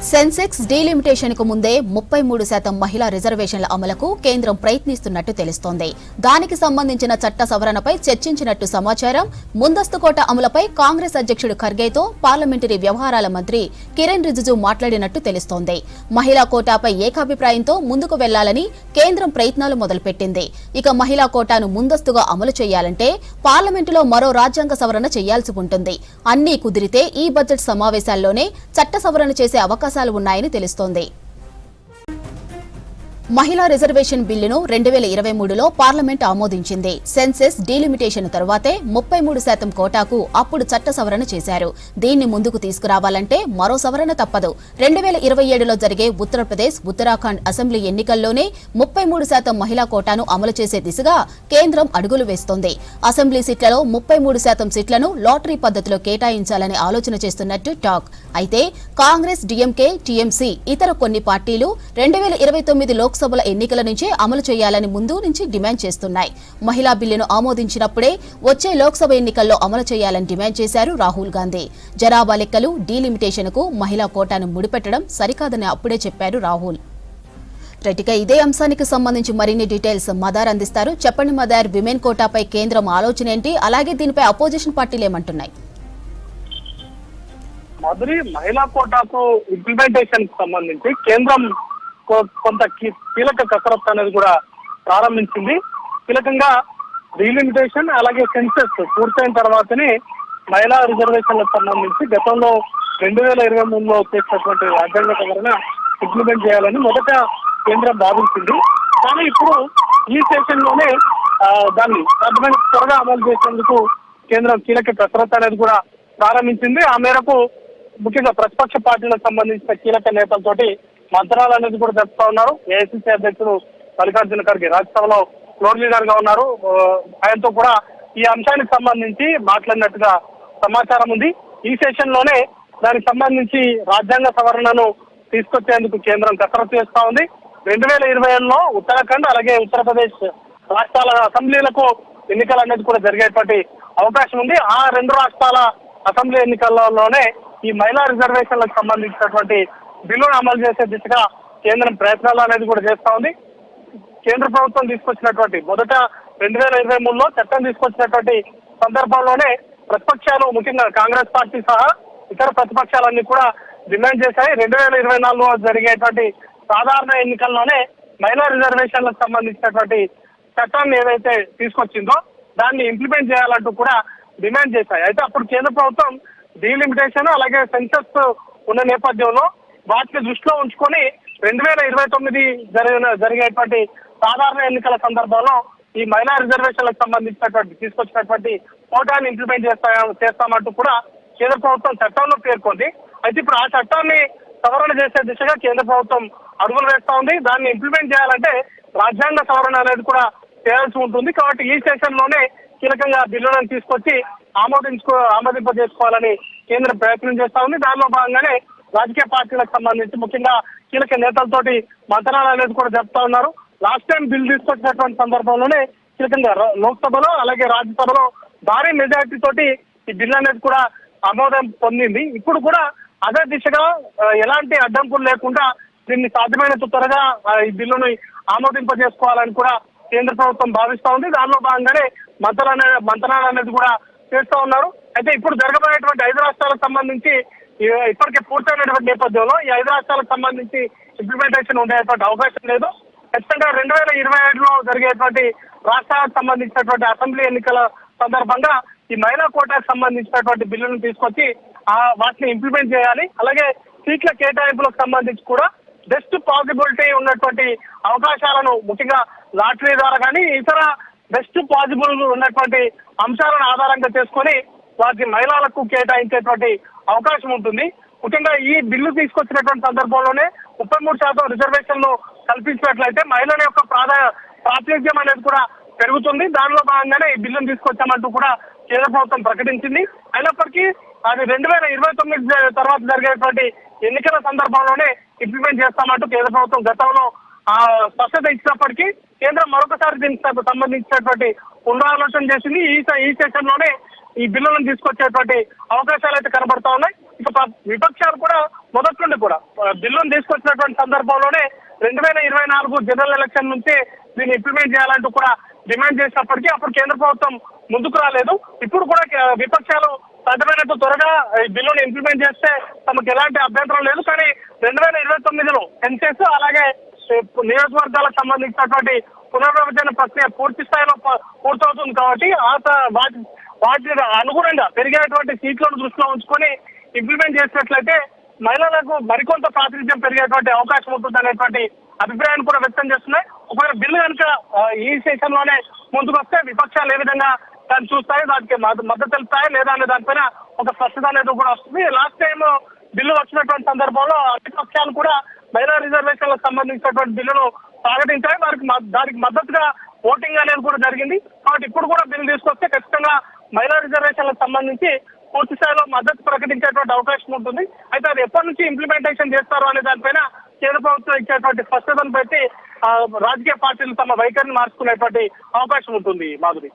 Sensex delimitation కు ముందే 33% మహిళా రిజర్వేషన్ల అమలుకు కేంద్రం ప్రయత్నిస్తున్నట్టు తెలుస్తోంది. దానికి సంబంధించిన చట్ట సవరణపై చర్చించినట్టు సమాచారం. ముందస్తు కోటా అమలుపై కాంగ్రెస్ అధ్యక్షుడు ఖర్గేతో పార్లమెంటరీ వ్యవహారాల మంత్రి కిరణ్ రిజిజు మాట్లాడినట్టు తెలుస్తోంది. మహిళా కోటాపై ఏకాభిప్రాయంతో ముందుకు వెళ్లాలని కేంద్రం ప్రయత్నాలు మొదలుపెట్టింది. ఇక మహిళా కోటాను ముందస్తుగా అమలు చేయాలంటే పార్లమెంటులో మరో రాజ్యాంగ సవరణ చేయాల్సి ఉంటుంది. అన్నీ కుదిరితే ఈ బడ్జెట్ సమావేశాల్లోనే చట్ట సవరణ చేసే అవకాశాలు ఉన్నాయని తెలుస్తోంది. మహిళా రిజర్వేషన్ బిల్లును 2023లో పార్లమెంట్ ఆమోదించింది. సెన్సెస్ డీలిమిటేషన్ తర్వాతే 33% కోటాకు అప్పుడు చట్ట సవరణ చేశారు. దీన్ని ముందుకు తీసుకురావాలంటే మరో సవరణ తప్పదు. 2027లో జరిగే ఉత్తరప్రదేశ్, ఉత్తరాఖండ్ అసెంబ్లీ ఎన్నికల్లోనే 33% మహిళా కోటాను అమలు చేసే దిశగా కేంద్రం అడుగులు వేస్తోంది. అసెంబ్లీ సీట్లలో 33% సీట్లను లాటరీ పద్ధతిలో కేటాయించాలని ఆలోచన చేస్తున్నట్టు టాక్. అయితే కాంగ్రెస్, డీఎంకే, టీఎంసీ ఇతర కొన్ని పార్టీలు 2029 లోక్సభల ఎన్నికల నుంచే అమలు చేయాలని ముందు నుంచి డిమాండ్ చేస్తున్నాయి. మహిళా బిల్లును ఆమోదించినప్పుడే వచ్చే లోక్సభ ఎన్నికల్లో అమలు చేయాలని డిమాండ్ చేశారు రాహుల్ గాంధీ. జనాభా లెక్కలు, డీలిమిటేషన్కు మహిళా కోటాను ముడిపెట్టడం సరికాదని అప్పుడే చెప్పారు రాహుల్. రైట్గా ఇదే అంశానికి సంబంధించి మరిన్ని డీటెయిల్స్ మదార్ అందిస్తారు. చెప్పండి మదార్, విమెన్ కోటాపై కేంద్రం ఆలోచన ఏంటి? అలాగే దీనిపై అపోజిషన్ పార్టీలు ఏమంటున్నాయి? మధురి, మహిళా కోటాకు ఇంప్లిమెంటేషన్ కి సంబంధించి కేంద్రం కొంత కీలక కసరత్తు అనేది కూడా ప్రారంభించింది. కీలకంగా డీలిమిటేషన్ అలాగే సెన్సెస్ పూర్తయిన తర్వాతనే మహిళా రిజర్వేషన్లకు సంబంధించి గతంలో 2023లో చేసినటువంటి రాజ్యాంగ సవరణ ఇంప్లిమెంట్ చేయాలని మొదట కేంద్రం భావించింది. కానీ ఇప్పుడు ఈ సెషన్ లోనే దాన్ని సాధ్యమైన త్వరగా అమలు చేసేందుకు కేంద్రం కీలక కసరత్తు అనేది కూడా ప్రారంభించింది. ఆ మేరకు ముఖ్యంగా ప్రతిపక్ష పార్టీలకు సంబంధించిన కీలక నేతలతోటి మంత్రాలు అనేది కూడా జరుపుతా ఉన్నారు. ఏఐసీసీ అధ్యక్షుడు మల్లికార్జున ఖర్గే రాజ్యసభలో ఫ్లోర్ లీడర్ గా ఉన్నారు. ఆయనతో కూడా ఈ అంశానికి సంబంధించి మాట్లాడినట్టుగా సమాచారం ఉంది. ఈ సెషన్ లోనే దానికి సంబంధించి రాజ్యాంగ సవరణను తీసుకొచ్చేందుకు కేంద్రం కసరత్తు చేస్తా ఉంది. 2027లో ఉత్తరాఖండ్ అలాగే ఉత్తరప్రదేశ్ రాష్ట్రాల అసెంబ్లీలకు ఎన్నికలు అనేది కూడా జరిగేటువంటి అవకాశం ఉంది. ఆ రెండు రాష్ట్రాల అసెంబ్లీ ఎన్నికల్లోనే ఈ మహిళా రిజర్వేషన్లకు సంబంధించినటువంటి బిల్లును అమలు చేసే దిశగా కేంద్రం ప్రయత్నాలు అనేది కూడా చేస్తా ఉంది. కేంద్ర ప్రభుత్వం తీసుకొచ్చినటువంటి మొదట 2023లో చట్టం తీసుకొచ్చినటువంటి సందర్భంలోనే ప్రతిపక్షాలు ముఖ్యంగా కాంగ్రెస్ పార్టీ సహా ఇతర ప్రతిపక్షాలన్నీ కూడా డిమాండ్ చేశాయి. 2024లో జరిగేటువంటి సాధారణ ఎన్నికల్లోనే మహిళా రిజర్వేషన్లకు సంబంధించినటువంటి చట్టాన్ని ఏదైతే తీసుకొచ్చిందో దాన్ని ఇంప్లిమెంట్ చేయాలంటూ కూడా డిమాండ్ చేశాయి. అయితే అప్పుడు కేంద్ర ప్రభుత్వం డీలిమిటేషన్ అలాగే సెన్సెస్ ఉన్న నేపథ్యంలో వాటిని దృష్టిలో ఉంచుకొని 2029 జరిగేటువంటి సాధారణ ఎన్నికల సందర్భంలో ఈ మహిళా రిజర్వేషన్లకు సంబంధించినటువంటి తీసుకొచ్చినటువంటి కోటాన్ని ఇంప్లిమెంట్ చేస్తామంటూ కూడా కేంద్ర ప్రభుత్వం చట్టంలో పేర్కొంది. అయితే ఇప్పుడు ఆ చట్టాన్ని సవరణ చేసే దిశగా కేంద్ర ప్రభుత్వం అడుగులు వేస్తా ఉంది. దాన్ని ఇంప్లిమెంట్ చేయాలంటే రాజ్యాంగ సవరణ అనేది కూడా చేయాల్సి ఉంటుంది. కాబట్టి ఈ సెషన్ లోనే కీలకంగా బిల్లులను తీసుకొచ్చి ఆమోదింపజేసుకోవాలని కేంద్రం ప్రయత్నం చేస్తా ఉంది. దానిలో భాగంగానే రాజకీయ పార్టీలకు సంబంధించి ముఖ్యంగా కీలక నేతలతోటి మంత్రాలు అనేది కూడా జరుపుతా ఉన్నారు. లాస్ట్ టైం బిల్ తీసుకొచ్చినటువంటి సందర్భంలోనే కీలకంగా లోక్సభలో అలాగే రాజ్యసభలో భారీ మెజారిటీ తోటి ఈ బిల్ అనేది కూడా ఆమోదం పొందింది. ఇప్పుడు కూడా అదే దిశగా ఎలాంటి అడ్డంకులు లేకుండా దీన్ని సాధ్యమైనంత త్వరగా ఈ బిల్లును ఆమోదింపజేసుకోవాలని కూడా కేంద్ర ప్రభుత్వం భావిస్తా ఉంది. దానిలో భాగంగానే మంత్రాలు అనేది కూడా చేస్తూ ఉన్నారు. అయితే ఇప్పుడు జరగబోయేటువంటి 5 రాష్ట్రాలకు సంబంధించి ఇప్పటికే పూర్తయినటువంటి నేపథ్యంలో ఈ 5 రాష్ట్రాలకు సంబంధించి ఇంప్లిమెంటేషన్ ఉండేటువంటి అవకాశం లేదు. ఖచ్చితంగా 2027లో జరిగేటువంటి రాష్ట్రాలకు సంబంధించినటువంటి అసెంబ్లీ ఎన్నికల సందర్భంగా ఈ మహిళా కోటాకు సంబంధించినటువంటి బిల్లును తీసుకొచ్చి వాటిని ఇంప్లిమెంట్ చేయాలి. అలాగే సీట్ల కేటాయింపులకు సంబంధించి కూడా బెస్ట్ పాసిబిలిటీ ఉన్నటువంటి అవకాశాలను ముఖ్యంగా లాటరీ ద్వారా కానీ ఇతర బెస్ట్ పాసిబుల్ ఉన్నటువంటి అంశాలను ఆధారంగా చేసుకొని వాటిని మహిళలకు కేటాయించేటువంటి అవకాశం ఉంటుంది. ముఖ్యంగా ఈ బిల్లు తీసుకొచ్చినటువంటి సందర్భంలోనే 33% రిజర్వేషన్లు కల్పించినట్లయితే మహిళల యొక్క ప్రాతినిధ్యం అనేది కూడా పెరుగుతుంది. దానిలో భాగంగానే ఈ బిల్లును తీసుకొచ్చామంటూ కూడా కేంద్ర ప్రభుత్వం ప్రకటించింది. అయినప్పటికీ అది 2029 తర్వాత జరిగేటువంటి ఎన్నికల సందర్భంలోనే ఇంప్లిమెంట్ చేస్తామంటూ కేంద్ర ప్రభుత్వం గతంలో స్పష్టత ఇచ్చినప్పటికీ కేంద్రం మరొకసారి దీనికి సంబంధించినటువంటి పునరాలోచన చేసింది. ఈ సెషన్ లోనే ఈ బిల్లులను తీసుకొచ్చేటువంటి అవకాశాలు అయితే కనబడతా ఉన్నాయి. ఇక విపక్షాలు కూడా మొదటి నుండి కూడా బిల్లును తీసుకొచ్చినటువంటి సందర్భంలోనే 2024 జనరల్ ఎలక్షన్ నుంచి దీన్ని ఇంప్లిమెంట్ చేయాలంటూ కూడా డిమాండ్ చేసినప్పటికీ అప్పుడు కేంద్ర ప్రభుత్వం ముందుకు రాలేదు. ఇప్పుడు కూడా విపక్షాలు సాధ్యమైనంత త్వరగా ఈ బిల్లును ఇంప్లిమెంట్ చేస్తే తమకు ఎలాంటి అభ్యంతరం లేదు. కానీ 2029లో సెన్సెస్ అలాగే నియోజకవర్గాలకు సంబంధించినటువంటి పునర్విభజన ప్రక్రియ పూర్తి స్థాయిలో పూర్తవుతుంది కాబట్టి వాటి అనుగుణంగా పెరిగేటువంటి సీట్లను దృష్టిలో ఉంచుకొని ఇంప్లిమెంట్ చేసినట్లయితే మహిళలకు మరికొంత ప్రాతినిధ్యం పెరిగేటువంటి అవకాశం ఉంటుంది అనేటువంటి అభిప్రాయాన్ని కూడా వ్యక్తం చేస్తున్నాయి. ఒకవేళ బిల్లు కనుక ఈ సెషన్ లోనే ముందుకు వస్తే విపక్షాలు ఏ విధంగా దాన్ని చూస్తాయి, దానికి మద్దతు తెలుపుతాయి లేదా అనే దానిపైన ఒక స్పష్టత అనేది కూడా వస్తుంది. లాస్ట్ టైం బిల్లు వచ్చినటువంటి సందర్భంలో అన్ని పక్షాలు కూడా మహిళా రిజర్వేషన్లకు సంబంధించినటువంటి బిల్లును స్వాగతించాయి. దానికి మద్దతుగా ఓటింగ్ అనేది కూడా జరిగింది. కాబట్టి ఇప్పుడు కూడా బిల్లు తీసుకొస్తే ఖచ్చితంగా మహిళా రిజర్వేషన్లకు సంబంధించి పూర్తి స్థాయిలో మద్దతు ప్రకటించేటువంటి అవకాశం ఉంటుంది. అయితే అది ఎప్పటి నుంచి ఇంప్లిమెంటేషన్ చేస్తారు అనే దానిపైన కేంద్ర ప్రభుత్వం ఇచ్చేటువంటి స్పష్టతను బట్టి రాజకీయ పార్టీలు తమ వైఖరిని మార్చుకునేటువంటి అవకాశం ఉంటుంది. మాధురి.